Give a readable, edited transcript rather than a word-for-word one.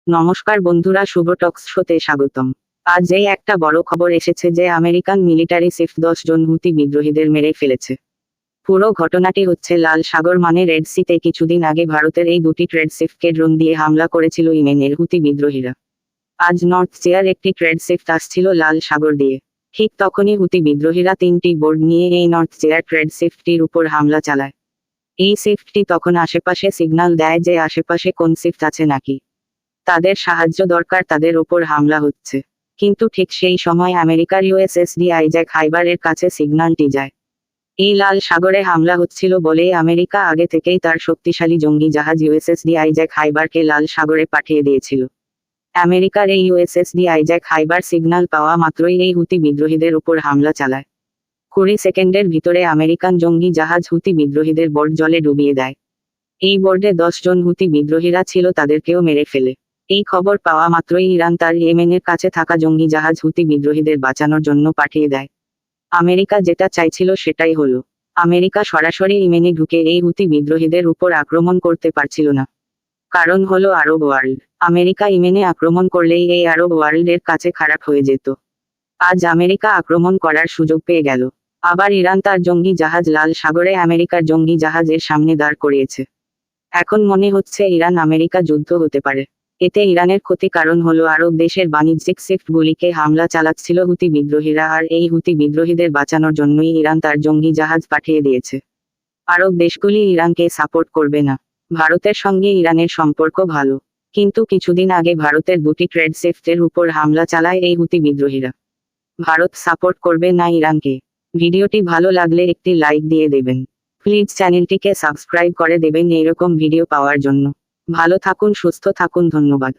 নমস্কার বন্ধুরা, শুভ টক্স শোতে স্বাগতম। আজ এই একটা বড় খবর এসেছে যে আমেরিকান মিলিটারি শিপ 10 জন হুতি বিদ্রোহীদের মেরে ফেলেছে। পুরো ঘটনাটি হচ্ছে লাল সাগর মানে রেড সিতে কিছুদিন আগে ভারতের এই দুটি ট্রেড শিপকে ড্রোন দিয়ে হামলা করেছিল ইয়েমেনের হুতি বিদ্রোহীরা। আজ নর্থ সিয়ার একটি ট্রেড শিপ আসছিল লাল সাগর দিয়ে। ঠিক তখনই হুতি বিদ্রোহীরা 3টি বোর্ড নিয়ে এই নর্থ সিয়ার ট্রেড শিপটির উপর হামলা চালায়। এই শিপটি তখন আশেপাশে সিগন্যাল দেয় যে আশেপাশে কোন শিপ আছে নাকি তাদের সাহায্য দরকার, তাদের ওপর হামলা হচ্ছে। কিন্তু ঠিক সেই সময় আমেরিকার ইউএসএসডি আইজ্যাক হাইবারের কাছে সিগন্যালটি যায়। এই লাল সাগরে হামলা হচ্ছিল বলেই আমেরিকা আগে থেকেই তার শক্তিশালী জঙ্গি জাহাজ ইউএসএসডি আইজ্যাক হাইবারকে লাল সাগরে পাঠিয়ে দিয়েছিল। আমেরিকার এই ইউএসএসডি আইজ্যাক হাইবার সিগন্যাল পাওয়া মাত্রই এই হুতি বিদ্রোহীদের উপর হামলা চালায়। 20 সেকেন্ডের ভিতরে আমেরিকান জঙ্গি জাহাজ হুতি বিদ্রোহীদের বোর্ড জলে ডুবিয়ে দেয়। এই বোর্ডে 10 জন হুতি বিদ্রোহীরা ছিল, তাদেরকেও মেরে ফেলে। এই খবর পাওয়া মাত্রই ইরান তার ইয়েমেনের কাছে থাকা জঙ্গি জাহাজ হুতি বিদ্রোহীদের বাঁচানোর জন্য পাঠিয়ে দেয়। আমেরিকা যেটা চাইছিল সেটাই হলো। আমেরিকা সরাসরি ইয়েমেনে ঢুকে এই হুতি বিদ্রোহীদের উপর আক্রমণ করতে পারছিল না। কারণ হলো আরব ওয়ার্ল্ড। আমেরিকা ইয়েমেনে আক্রমণ করলেই এই আরব ওয়ার্ল্ডের কাছে খারাপ হয়ে যেত। আজ আমেরিকা আক্রমণ করার সুযোগ পেয়ে গেল। আবার ইরান তার জঙ্গি জাহাজ লাল সাগরে আমেরিকার জঙ্গি জাহাজের সামনে দাঁড় করিয়েছে। এখন মনে হচ্ছে ইরান আমেরিকা যুদ্ধ হতে পারে। এতে ইরানের ক্ষতি, কারণ হলো আরব দেশের বাণিজ্যিক শিপগুলিকে হামলা চালাচ্ছিল হুতি বিদ্রোহীরা, আর এই হুতি বিদ্রোহীদের বাঁচানোর জন্যই ইরান তার জঙ্গি জাহাজ পাঠিয়ে দিয়েছে। আরব দেশগুলি ইরানকে সাপোর্ট করবে না। ভারতের সঙ্গে ইরানের সম্পর্ক ভালো, কিন্তু কিছুদিন আগে ভারতের দুটি ট্রেড শিপের উপর হামলা চালায় এই হুতি বিদ্রোহীরা। ভারত সাপোর্ট করবে না ইরানকে। ভিডিওটি ভালো লাগলে একটি লাইক দিয়ে দেবেন। প্লিজ চ্যানেলটিকে সাবস্ক্রাইব করে দেবেন এইরকম ভিডিও পাওয়ার জন্য। ভালো থাকুন, সুস্থ থাকুন, ধন্যবাদ।